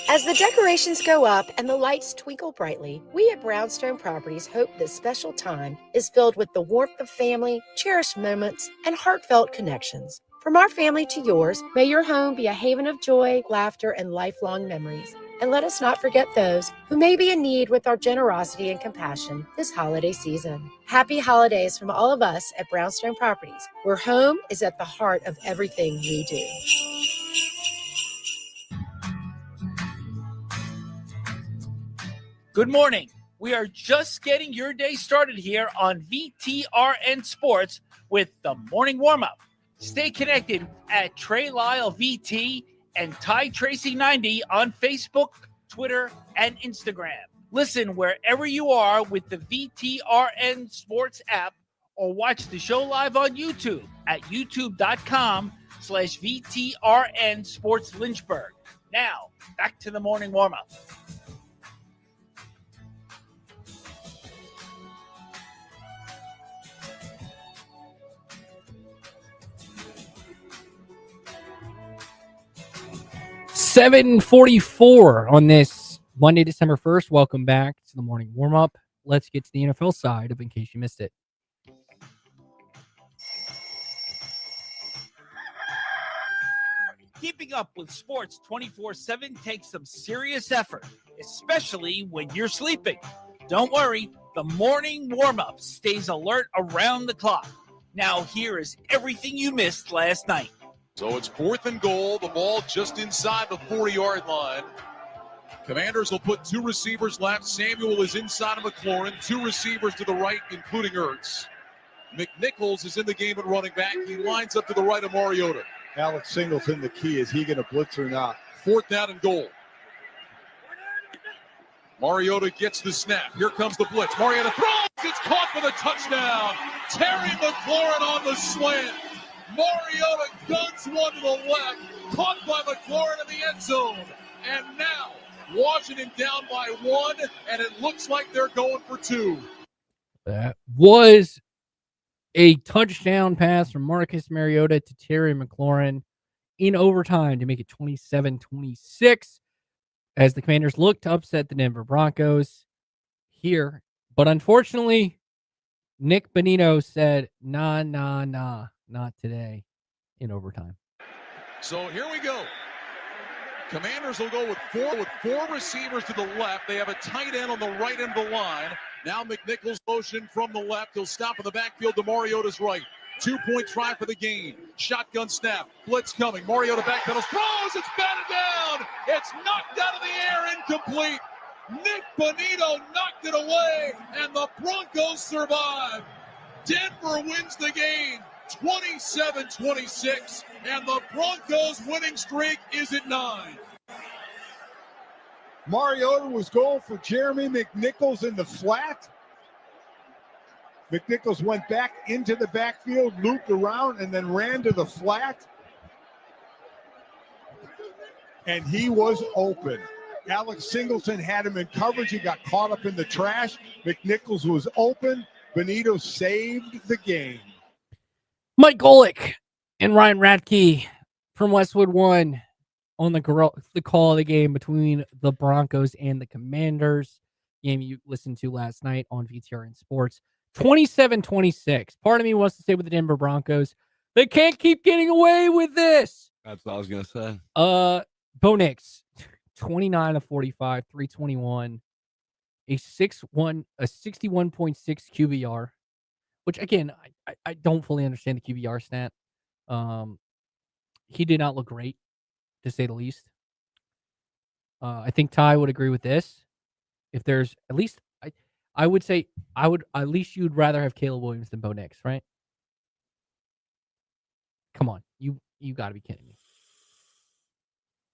As the decorations go up and the lights twinkle brightly, we at Brownstone Properties hope this special time is filled with the warmth of family, cherished moments, and heartfelt connections. From our family to yours, may your home be a haven of joy, laughter, and lifelong memories. And let us not forget those who may be in need with our generosity and compassion this holiday season. Happy holidays from all of us at Brownstone Properties, where home is at the heart of everything we do. Good morning. We are just getting your day started here on VTRN Sports with the morning warm-up. Stay connected at Trey Lyle VT and Ty Tracy 90 on Facebook, Twitter, and Instagram. Listen wherever you are with the VTRN Sports app or watch the show live on YouTube at youtube.com/VTRN Sports Lynchburg. Now, back to the morning warm-up. $7:44 on this Monday, December 1st. Welcome back to the morning warm-up. Let's get to the NFL side of In Case You Missed It. Keeping up with sports 24/7 takes some serious effort, especially when you're sleeping. Don't worry, the morning warm-up stays alert around the clock. Now here is everything you missed last night. So it's 4th and goal. The ball just inside the 40-yard line. Commanders will put 2 receivers left. Samuel is inside of McLaurin. 2 receivers to the right, including Ertz. McNichols is in the game at running back. He lines up to the right of Mariota. Alex Singleton, the key. Is he going to blitz or not? 4th down and goal. Mariota gets the snap. Here comes the blitz. Mariota throws. It's caught for the touchdown. Terry McLaurin on the slant. Mariota guns one to the left, caught by McLaurin in the end zone. And now, Washington down by 1, and it looks like they're going for 2. That was a touchdown pass from Marcus Mariota to Terry McLaurin in overtime to make it 27-26 as the Commanders look to upset the Denver Broncos here. But unfortunately, Nick Bonito said, nah, not today in overtime. So here we go. Commanders will go with four receivers to the left. They have a tight end on the right end of the line. Now McNichols motion from the left. He'll stop in the backfield to Mariota's right. 2-point try for the game. Shotgun snap. Blitz coming. Mariota backpedals. Throws. It's batted down. It's knocked out of the air. Incomplete. Nick Bonito knocked it away, and the Broncos survive. Denver wins the game 27-26, and the Broncos winning streak is at 9. Mariota was going for Jeremy McNichols in the flat. McNichols went back into the backfield, looped around, and then ran to the flat. And he was open. Alex Singleton had him in coverage. He got caught up in the trash. McNichols was open. Bonito saved the game. Mike Golick and Ryan Radke from Westwood One on the call of the game between the Broncos and the Commanders. Game you listened to last night on VTRN Sports. 27-26. Part of me wants to say with the Denver Broncos, they can't keep getting away with this. That's what I was gonna say. Bo Nix, 29 of 45, 321, a 61.6 QBR, which again, I don't fully understand the QBR stat. He did not look great, to say the least. I think Ty would agree with this. If there's at least, I would say at least you'd rather have Caleb Williams than Bo Nix, right? Come on, you got to be kidding me.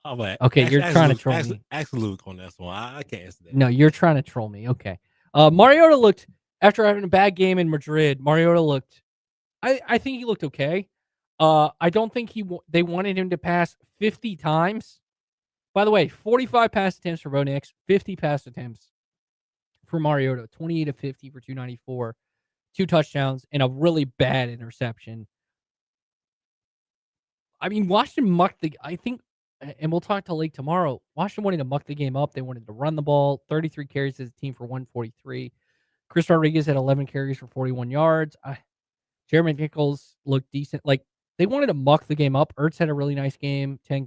Oh, but okay, you're trying to troll me. Ask Luke on this one. I can't answer that. No, you're trying to troll me. Okay. Mariota looked, after having a bad game in Madrid, Mariota looked, I think he looked okay. I don't think they wanted him to pass 50 times. By the way, 45 pass attempts for Bo Nix, 50 pass attempts for Mariota, 28 of 50 for 294, 2 touchdowns, and a really bad interception. I mean, Washington mucked I think and we'll talk to Lake tomorrow. Washington wanted to muck the game up. They wanted to run the ball. 33 carries as a team for 143. Chris Rodriguez had 11 carries for 41 yards. Jeremy Nichols looked decent. Like, they wanted to muck the game up. Ertz had a really nice game, 10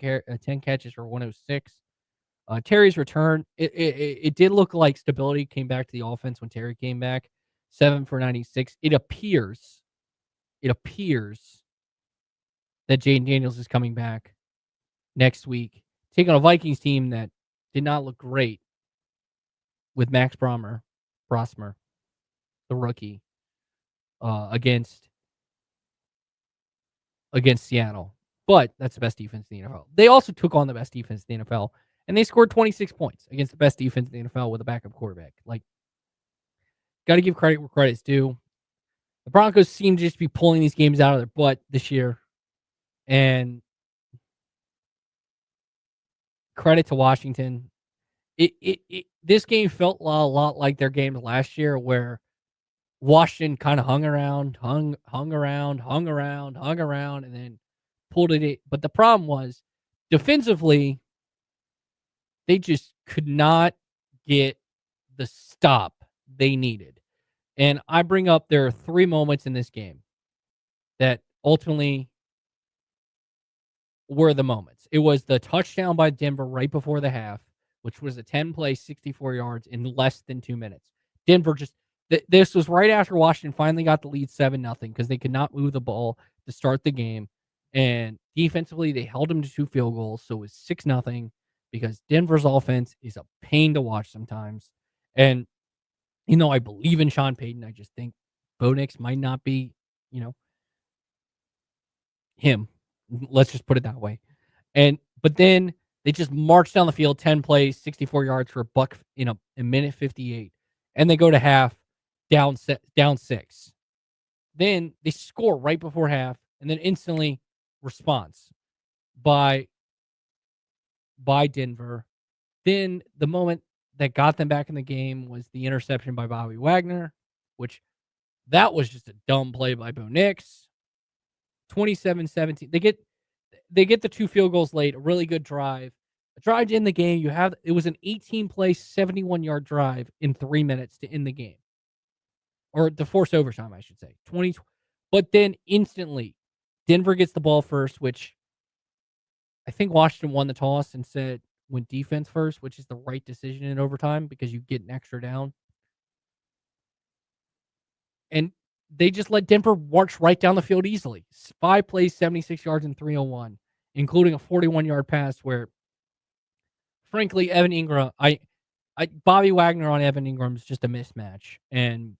catches for 106. Terry's return, it did look like stability came back to the offense when Terry came back. 7 for 96. It appears that Jaden Daniels is coming back next week, taking on a Vikings team that did not look great with Max Brosmer, the rookie, against Seattle. But that's the best defense in the NFL. They also took on the best defense in the NFL, and they scored 26 points against the best defense in the NFL with a backup quarterback. Like, got to give credit where credit's due. The Broncos seem to just be pulling these games out of their butt this year, and credit to Washington. This game felt a lot like their games last year, where Washington kind of hung around, and then pulled it in. But the problem was, defensively, they just could not get the stop they needed. And I bring up, there are 3 moments in this game that ultimately were the moments. It was the touchdown by Denver right before the half, which was a 10-play, 64 yards in less than 2 minutes. Denver just, this was right after Washington finally got the lead 7-0 because they could not move the ball to start the game. And defensively, they held them to 2 field goals, so it was 6-0 because Denver's offense is a pain to watch sometimes. And, I believe in Sean Payton. I just think Bo Nix might not be, him. Let's just put it that way. But then they just marched down the field, 10 plays, 64 yards for a buck in a minute 58. And they go to half down 6. Then they score right before half, and then instantly response by Denver. Then the moment that got them back in the game was the interception by Bobby Wagner, which that was just a dumb play by Bo Nix. 27-17. They get the 2 field goals late, a really good drive. A drive to end the game. It was an 18-play, 71-yard drive in 3 minutes to end the game. Or the forced overtime, I should say. But then instantly, Denver gets the ball first, which I think Washington won the toss and said went defense first, which is the right decision in overtime because you get an extra down. And they just let Denver march right down the field easily. 5 plays, 76 yards, and 301, including a 41-yard pass where, frankly, Evan Ingram, Bobby Wagner on Evan Ingram is just a mismatch. And,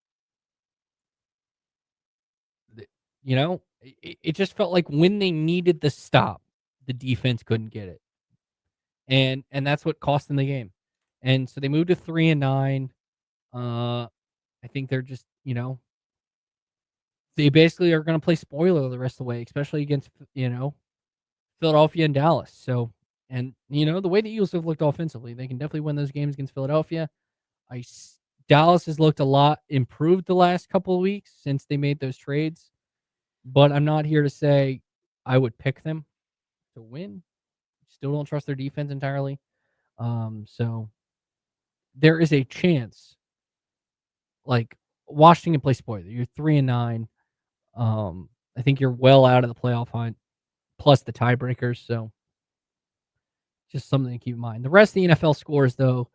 it just felt like when they needed the stop, the defense couldn't get it. And that's what cost them the game. And so they moved to 3-9. I think they're just, they basically are going to play spoiler the rest of the way, especially against, Philadelphia and Dallas. So, and, the way the Eagles have looked offensively, they can definitely win those games against Philadelphia. Dallas has looked a lot improved the last couple of weeks since they made those trades, but I'm not here to say I would pick them to win. Still don't trust their defense entirely. So there is a chance, like, Washington can play spoiler. You're 3-9. I think you're well out of the playoff hunt, plus the tiebreakers. So just something to keep in mind. The rest of the NFL scores, though,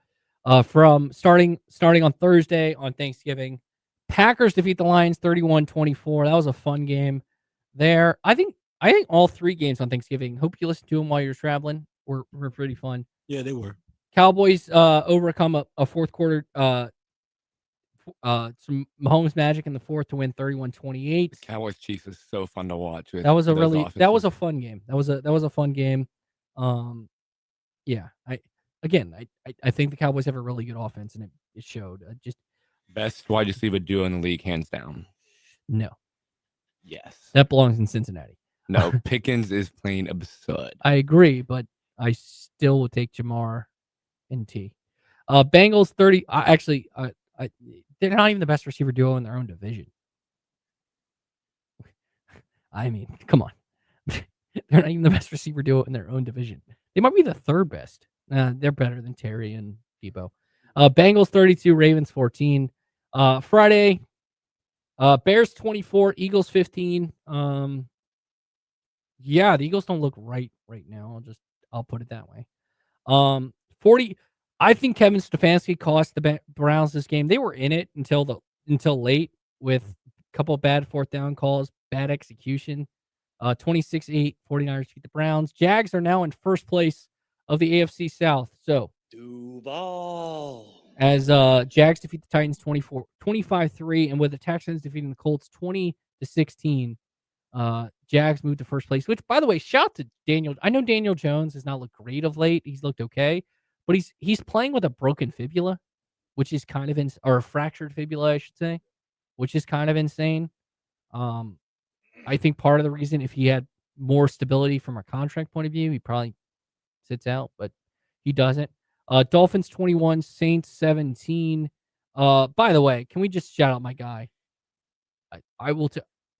from starting on Thursday on Thanksgiving, Packers defeat the Lions 31-24. That was a fun game there. I think all 3 games on Thanksgiving, hope you listened to them while you're traveling, were pretty fun. Yeah, they were. Cowboys overcome a fourth quarter, some Mahomes magic in the fourth to win 31-28. Cowboys Chiefs is so fun to watch. That was a fun game. That was a fun game. Yeah, I think the Cowboys have a really good offense, and it showed. Just best wide receiver duo in the league, hands down. No. Yes. That belongs in Cincinnati. No, Pickens is playing absurd. I agree, but I still will take Jamar and T. Bengals 30. They're not even the best receiver duo in their own division. I mean, come on. They're not even the best receiver duo in their own division. They might be the third best. They're better than Terry and Debo. Bengals 32, Ravens 14. Friday, Bears 24, Eagles 15. Yeah, the Eagles don't look right now. I'll put it that way. 40. I think Kevin Stefanski cost the Browns this game. They were in it until late with a couple of bad fourth down calls, bad execution. 26-8, 49ers beat the Browns. Jags are now in first place of the AFC South. So Duval. As Jags defeat the Titans 25-3, and with the Texans defeating the Colts 20-16, Jags moved to first place. Which, by the way, shout to Daniel. I know Daniel Jones has not looked great of late. He's looked okay, but he's playing with a broken fibula, which is kind of or a fractured fibula, I should say, which is kind of insane. I think part of the reason, if he had more stability from a contract point of view, he probably sits out, but he doesn't. Dolphins 21, Saints 17. By the way, can we just shout out my guy? I will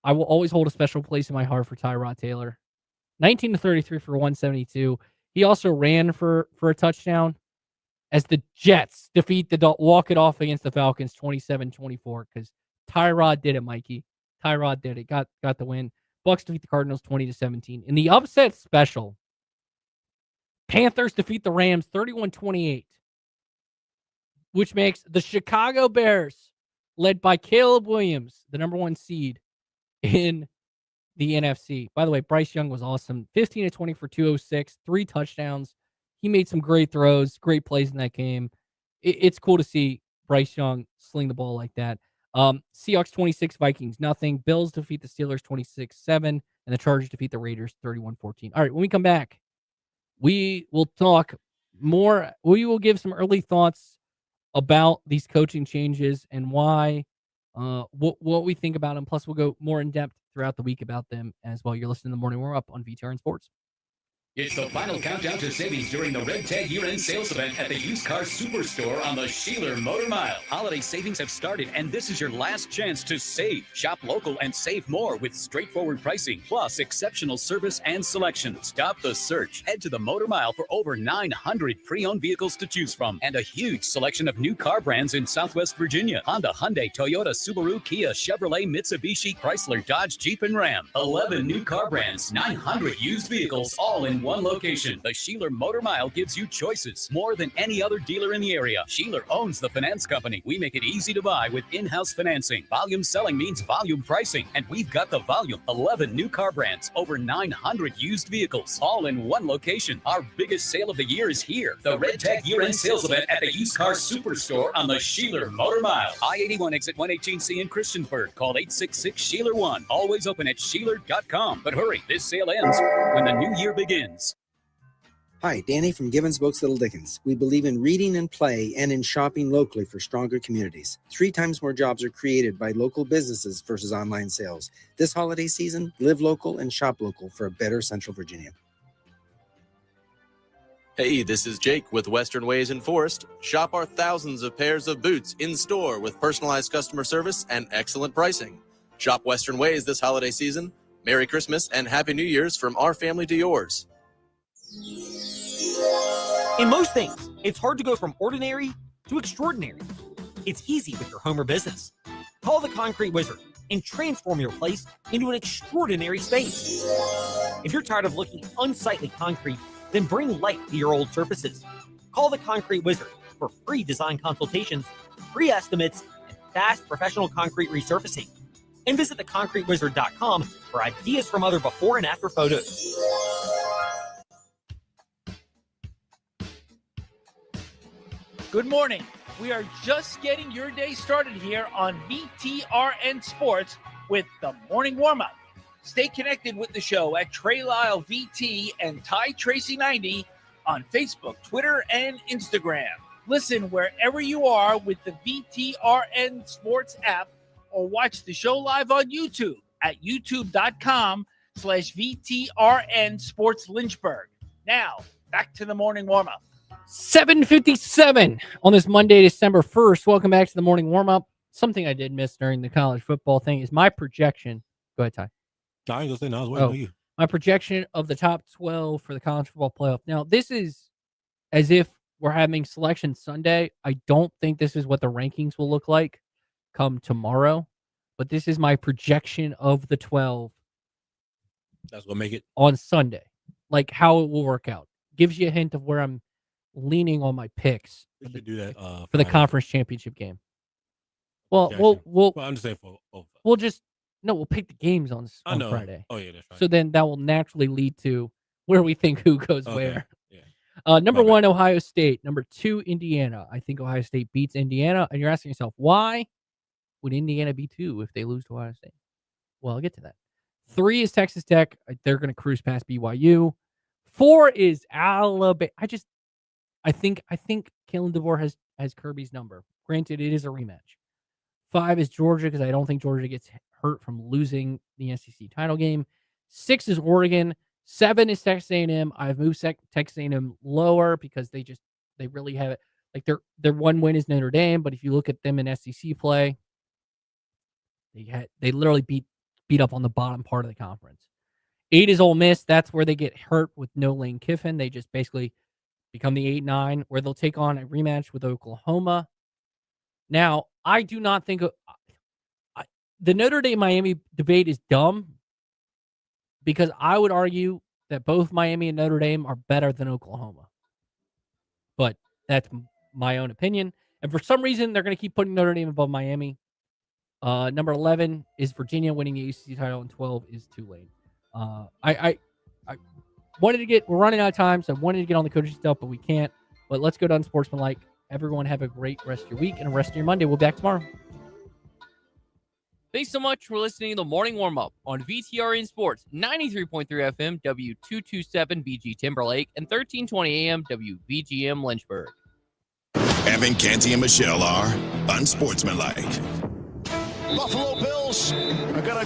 always hold a special place in my heart for Tyrod Taylor. 19-33 for 172. He also ran for a touchdown as the Jets walk it off against the Falcons 27-24 because Tyrod did it, Mikey. Tyrod did it. Got the win. Bucks defeat the Cardinals 20-17. In the upset special, Panthers defeat the Rams 31-28, which makes the Chicago Bears, led by Caleb Williams, the number 1 seed in the NFC. By the way, Bryce Young was awesome. 15-20 for 206, 3 touchdowns. He made some great throws, great plays in that game. It's cool to see Bryce Young sling the ball like that. Seahawks 26, Vikings nothing. Bills defeat the Steelers 26-7, and the Chargers defeat the Raiders 31-14. All right, when we come back, we will talk more. We will give some early thoughts about these coaching changes and why, what we think about them. Plus, we'll go more in depth throughout the week about them as well. You're listening to the Morning Warm Up on VTRN Sports. It's the final countdown to savings during the Red Tag year-end sales event at the Used Car Superstore on the Sheeler Motor Mile. Holiday savings have started, and this is your last chance to save. Shop local and save more with straightforward pricing, plus exceptional service and selection. Stop the search. Head to the Motor Mile for over 900 pre-owned vehicles to choose from, and a huge selection of new car brands in Southwest Virginia. Honda, Hyundai, Toyota, Subaru, Kia, Chevrolet, Mitsubishi, Chrysler, Dodge, Jeep, and Ram. 11 new car brands, 900 used vehicles, all in one location. The Sheeler Motor Mile gives you choices more than any other dealer in the area. Sheeler owns the finance company. We make it easy to buy with in-house financing. Volume selling means volume pricing, and we've got the volume. 11 new car brands, over 900 used vehicles, all in one location. Our biggest sale of the year is here. The Red Tag year-end sales event at the Used Car Superstore on the Sheeler Motor Mile. I-81 exit 118C in Christiansburg. Call 866-SHEELER1. Always open at Sheeler.com. But hurry, this sale ends when the new year begins. Hi, Danny from Givens Books Little Dickens. We believe in reading and play and in shopping locally for stronger communities. 3 times more jobs are created by local businesses versus online sales. This holiday season, live local and shop local for a better Central Virginia. Hey, this is Jake with Western Ways in Forest. Shop our thousands of pairs of boots in store with personalized customer service and excellent pricing. Shop Western Ways this holiday season. Merry Christmas and Happy New Year's from our family to yours. In most things, it's hard to go from ordinary to extraordinary. It's easy with your home or business. Call the Concrete Wizard and transform your place into an extraordinary space. If you're tired of looking at unsightly concrete, then bring light to your old surfaces. Call the Concrete Wizard for free design consultations, free estimates, and fast professional concrete resurfacing. And visit theconcretewizard.com for ideas from other before and after photos. Good morning. We are just getting your day started here on VTRN Sports with the Morning Warm-Up. Stay connected with the show at Trey Lyle VT and Ty Tracy 90 on Facebook, Twitter, and Instagram. Listen wherever you are with the VTRN Sports app or watch the show live on YouTube at youtube.com/VTRN Sports Lynchburg. Now, back to the Morning Warm-Up. 7:57 on this Monday, December 1st. Welcome back to the Morning Warm-Up. Something I did miss during the college football thing is my projection. Go ahead, Ty. I ain't gonna say no. I was waiting on you. My projection of the top 12 for the college football playoff. Now, this is as if we're having Selection Sunday. I don't think this is what the rankings will look like come tomorrow, but this is my projection of the 12. That's what make it on Sunday, like how it will work out. Gives you a hint of where I'm leaning on my picks we should do that for the conference championship game. Well, I'm just saying we'll pick the games on Friday. Oh yeah, that's right. So then that will naturally lead to where we think who goes where. Yeah. Number 1, Ohio State. Number 2, Indiana. I think Ohio State beats Indiana, and you're asking yourself, why would Indiana be 2 if they lose to Ohio State? Well, I'll get to that. 3 is Texas Tech. They're going to cruise past BYU. 4 is Alabama. I think Kalen DeVore has Kirby's number. Granted, it is a rematch. 5 is Georgia because I don't think Georgia gets hurt from losing the SEC title game. 6 is Oregon. 7 is Texas A&M. I've moved Texas A&M lower because they really have it. Like their one win is Notre Dame, but if you look at them in SEC play, they literally beat up on the bottom part of the conference. 8 is Ole Miss. That's where they get hurt with no Lane Kiffin. They just basically become the 8-9, where they'll take on a rematch with Oklahoma. Now, I do not think the Notre Dame-Miami debate is dumb because I would argue that both Miami and Notre Dame are better than Oklahoma. But that's my own opinion. And for some reason, they're going to keep putting Notre Dame above Miami. Number 11 is Virginia winning the ACC title, and 12 is Tulane. I wanted to we're running out of time, so I wanted to get on the coaching stuff, but we can't. But let's go down sportsmanlike. Everyone have a great rest of your week and a rest of your Monday. We'll be back tomorrow. Thanks so much for listening to the morning warm-up on VTRN Sports, 93.3 FM, W227 BG Timberlake, and 1320 AM WVGM Lynchburg. Evan, Canty, and Michelle are unsportsmanlike. Buffalo Bills are going to